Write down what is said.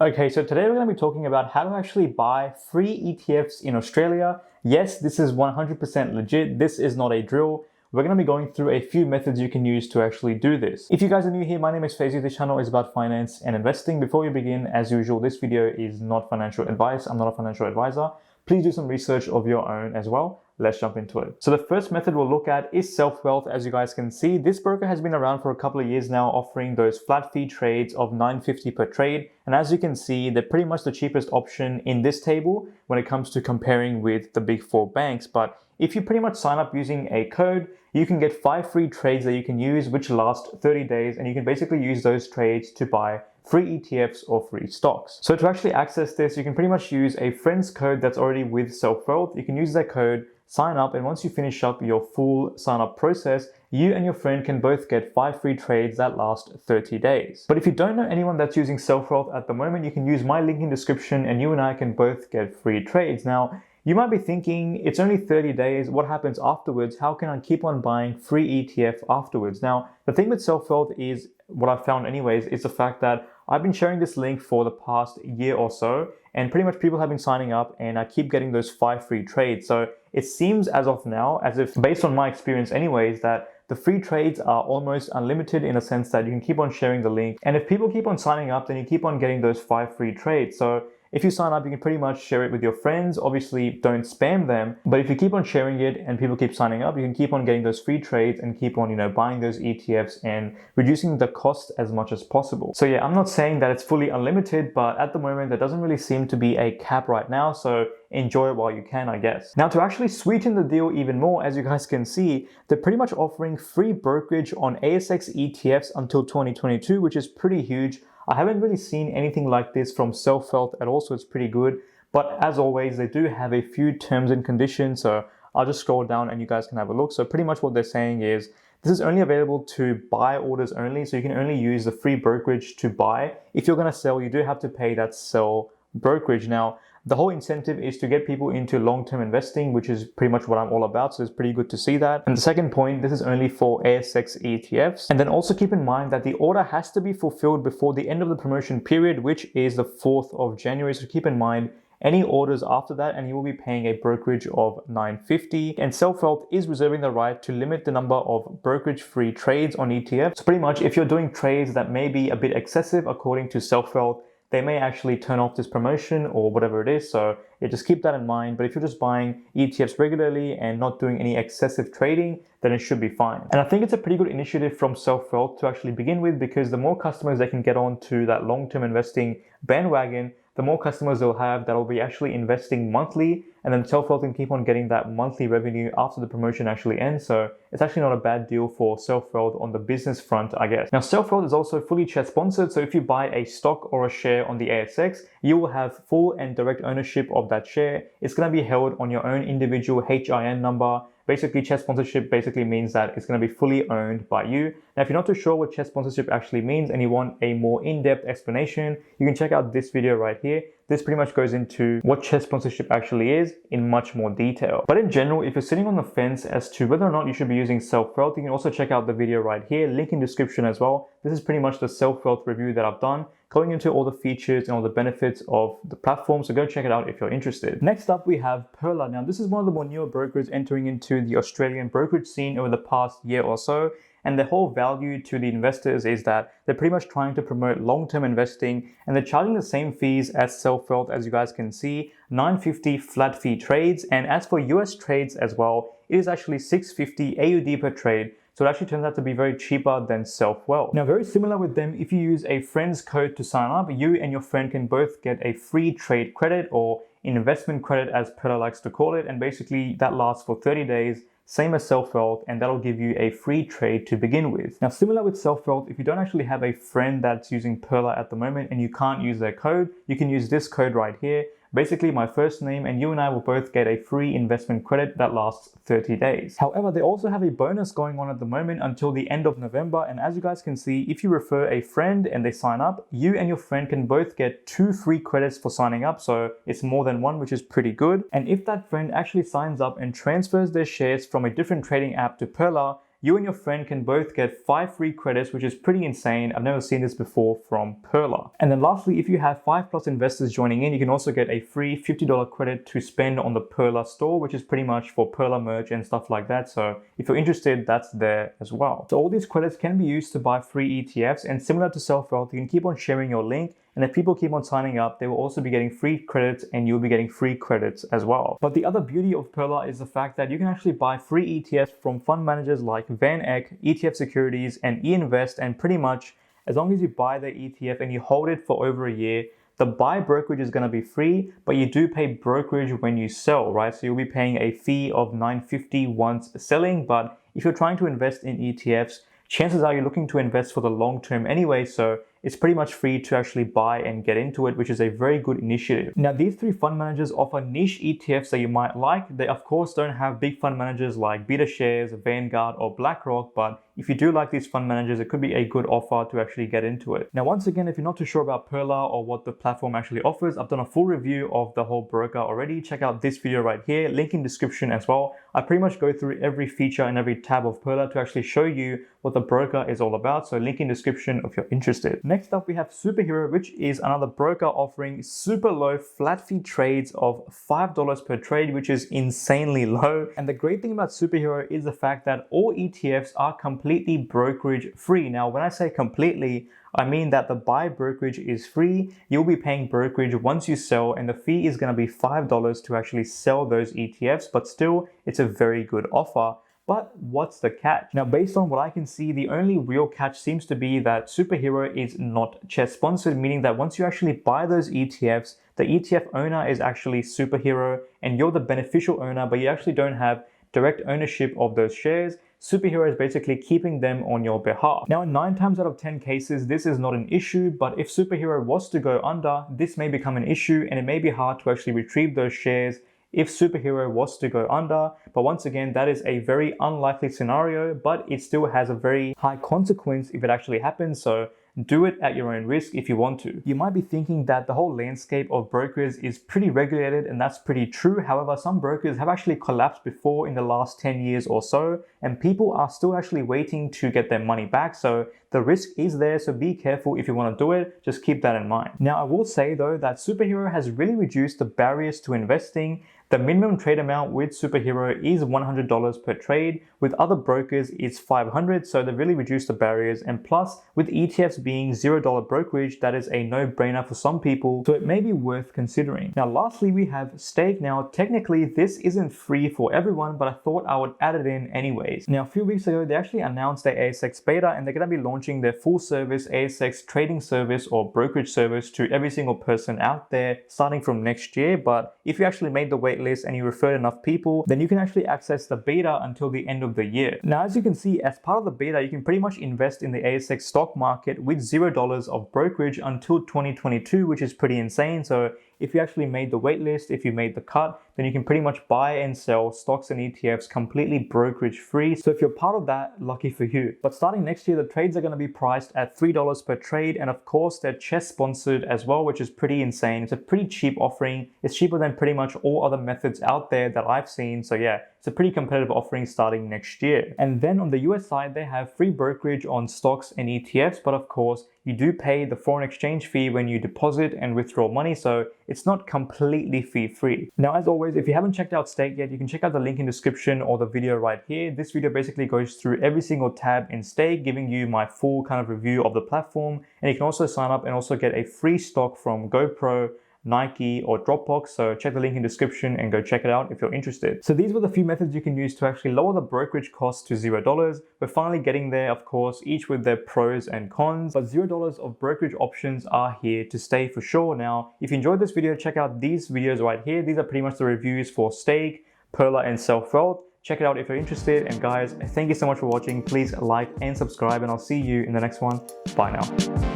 Okay, so today we're going to be talking about how to actually buy free ETFs in Australia. Yes, this is 100% legit. This is not a drill. We're going to be going through a few methods you can use to actually do this. If you guys are new here, my name is Fyzee. This channel is about finance and investing. Before we begin, as usual, this video is not financial advice. I'm not a financial advisor. Please do some research of your own as well. Let's jump into it. So the first method we'll look at is SelfWealth. As you guys can see, this broker has been around for a couple of years now, offering those flat fee trades of $9.50 per trade. And as you can see, they're pretty much the cheapest option in this table when it comes to comparing with the big four banks. But if you pretty much sign up using a code, you can get 5 free trades that you can use, which last 30 days. And you can basically use those trades to buy free ETFs or free stocks. So to actually access this, you can pretty much use a friend's code that's already with SelfWealth. You can use that code, sign up, and once you finish up your full sign up process, you and your friend can both get 5 free trades that last 30 days. But if you don't know anyone that's using SelfWealth at the moment, you can use my link in description and you and I can both get free trades. Now, you might be thinking, it's only 30 days, what happens afterwards? How can I keep on buying free ETF afterwards? Now, the thing with SelfWealth is, what I've found anyways, is the fact that I've been sharing this link for the past year or so, and pretty much people have been signing up and I keep getting those 5 free trades. So it seems as of now, as if based on my experience anyways, that the free trades are almost unlimited in a sense that you can keep on sharing the link. And if people keep on signing up, then you keep on getting those 5 free trades. So if you sign up, you can pretty much share it with your friends. Obviously, don't spam them. But if you keep on sharing it and people keep signing up, you can keep on getting those free trades and keep on, buying those ETFs and reducing the cost as much as possible. So yeah, I'm not saying that it's fully unlimited, but at the moment, there doesn't really seem to be a cap right now. So enjoy it while you can, I guess. Now, to actually sweeten the deal even more, as you guys can see, they're pretty much offering free brokerage on ASX ETFs until 2022, which is pretty huge. I haven't really seen anything like this from SelfWealth at all, so it's pretty good. But as always, they do have a few terms and conditions, so I'll just scroll down and you guys can have a look. So pretty much what they're saying is, this is only available to buy orders only, so you can only use the free brokerage to buy. If you're going to sell, you do have to pay that sell brokerage. Now, the whole incentive is to get people into long-term investing, which is pretty much what I'm all about. So it's pretty good to see that. And the second point, this is only for ASX ETFs. And then also keep in mind that the order has to be fulfilled before the end of the promotion period, which is the 4th of January. So keep in mind, any orders after that and you will be paying a brokerage of $9.50. And SelfWealth is reserving the right to limit the number of brokerage-free trades on ETFs. So pretty much if you're doing trades that may be a bit excessive according to SelfWealth, they may actually turn off this promotion or whatever it is. So yeah, just keep that in mind. But if you're just buying ETFs regularly and not doing any excessive trading, then it should be fine. And I think it's a pretty good initiative from SelfWealth to actually begin with, because the more customers they can get onto that long-term investing bandwagon, the more customers they'll have that will be actually investing monthly, and then SelfWealth can keep on getting that monthly revenue after the promotion actually ends. So it's actually not a bad deal for SelfWealth on the business front, I guess. Now, SelfWealth is also fully chat sponsored. So if you buy a stock or a share on the ASX, you will have full and direct ownership of that share. It's going to be held on your own individual HIN number. Basically, chat sponsorship basically means that it's going to be fully owned by you. Now, if you're not too sure what chat sponsorship actually means and you want a more in-depth explanation, you can check out this video right here. This pretty much goes into what chat sponsorship actually is in much more detail. But in general, if you're sitting on the fence as to whether or not you should be using SelfWealth, you can also check out the video right here, link in description as well. This is pretty much the SelfWealth review that I've done, going into all the features and all the benefits of the platform. So go check it out if you're interested. Next up, we have Pearler. Now, this is one of the more newer brokers entering into the Australian brokerage scene over the past year or so. And the whole value to the investors is that they're pretty much trying to promote long-term investing, and they're charging the same fees as SelfWealth, as you guys can see, $9.50 flat fee trades. And as for US trades as well, it is actually $6.50 AUD per trade. So it actually turns out to be very cheaper than SelfWealth. Now, very similar with them, if you use a friend's code to sign up, you and your friend can both get a free trade credit, or investment credit as Pearler likes to call it. And basically that lasts for 30 days. Same as SelfWealth, and that'll give you a free trade to begin with. Now, similar with SelfWealth, if you don't actually have a friend that's using Pearler at the moment and you can't use their code, you can use this code right here. Basically, my first name, and you and I will both get a free investment credit that lasts 30 days. However, they also have a bonus going on at the moment until the end of November. And as you guys can see, if you refer a friend and they sign up, you and your friend can both get 2 free credits for signing up. So it's more than one, which is pretty good. And if that friend actually signs up and transfers their shares from a different trading app to Pearler, you and your friend can both get 5 free credits, which is pretty insane. I've never seen this before from Perla. And then lastly, if you have 5+ investors joining in, you can also get a free $50 credit to spend on the Perla store, which is pretty much for Perla merch and stuff like that. So if you're interested, that's there as well. So all these credits can be used to buy free ETFs, and similar to SelfWealth, you can keep on sharing your link. And if people keep on signing up, they will also be getting free credits, and you'll be getting free credits as well. But the other beauty of Perla is the fact that you can actually buy free ETFs from fund managers like Van Eck, ETF Securities, and eInvest, and pretty much as long as you buy the ETF and you hold it for over a year, the buy brokerage is going to be free, but you do pay brokerage when you sell, right? So you'll be paying a fee of $9.50 once selling. But if you're trying to invest in ETFs, chances are you're looking to invest for the long term anyway, so it's pretty much free to actually buy and get into it, which is a very good initiative. Now, these 3 fund managers offer niche ETFs that you might like. They, of course, don't have big fund managers like BetaShares, Vanguard, or BlackRock, but if you do like these fund managers, it could be a good offer to actually get into it. Now, once again, if you're not too sure about Perla or what the platform actually offers, I've done a full review of the whole broker already. Check out this video right here, link in description as well. I pretty much go through every feature and every tab of Perla to actually show you what the broker is all about. So link in description if you're interested. Next up, we have Superhero, which is another broker offering super low flat fee trades of $5 per trade, which is insanely low. And the great thing about Superhero is the fact that all ETFs are completely brokerage free. Now, when I say completely, I mean that the buy brokerage is free. You'll be paying brokerage once you sell, and the fee is going to be $5 to actually sell those ETFs, but still, it's a very good offer. But what's the catch? Now, based on what I can see, the only real catch seems to be that Superhero is not CHESS sponsored, meaning that once you actually buy those ETFs, the ETF owner is actually Superhero, and you're the beneficial owner, but you actually don't have direct ownership of those shares. Superhero is basically keeping them on your behalf. Now, in 9 times out of 10 cases, this is not an issue, but if Superhero was to go under, this may become an issue, and it may be hard to actually retrieve those shares if Superhero was to go under. But once again, that is a very unlikely scenario, but it still has a very high consequence if it actually happens. So do it at your own risk if you want to. You might be thinking that the whole landscape of brokers is pretty regulated, and that's pretty true. However, some brokers have actually collapsed before in the last 10 years or so, and people are still actually waiting to get their money back. So the risk is there, so be careful if you want to do it. Just keep that in mind. Now, I will say though that Superhero has really reduced the barriers to investing. The minimum trade amount with Superhero is $100 per trade. With other brokers, it's $500, so they've really reduced the barriers. And plus, with ETFs being $0 brokerage, that is a no-brainer for some people, so it may be worth considering. Now, lastly, we have Stake. Now, technically, this isn't free for everyone, but I thought I would add it in anyways. Now, a few weeks ago, they actually announced their ASX beta, and they're going to be launching their full-service ASX trading service or brokerage service to every single person out there starting from next year. But if you actually made the wait list and you referred enough people, then you can actually access the beta until the end of the year. Now, as you can see, as part of the beta, you can pretty much invest in the ASX stock market with $0 of brokerage until 2022, which is pretty insane. So if you actually made the waitlist, if you made the cut, then you can pretty much buy and sell stocks and ETFs completely brokerage free. So if you're part of that, lucky for you. But starting next year, the trades are going to be priced at $3 per trade. And of course, they're CHESS sponsored as well, which is pretty insane. It's a pretty cheap offering. It's cheaper than pretty much all other methods out there that I've seen. So yeah, it's a pretty competitive offering starting next year. And then on the US side, they have free brokerage on stocks and ETFs. But of course, you do pay the foreign exchange fee when you deposit and withdraw money. So it's not completely fee free. Now, as always, if you haven't checked out Stake yet, you can check out the link in the description or the video right here. This video basically goes through every single tab in Stake, giving you my full kind of review of the platform. And you can also sign up and also get a free stock from GoPro, Nike, or Dropbox. So check the link in the description and go check it out if you're interested. So these were the few methods you can use to actually lower the brokerage cost to $0. We're finally getting there, of course, each with their pros and cons, but $0 of brokerage options are here to stay for sure. Now, if you enjoyed this video, check out these videos right here. These are pretty much the reviews for Stake, Perla, and SelfWealth. Check it out if you're interested. And guys, thank you so much for watching. Please like and subscribe, and I'll see you in the next one. Bye now.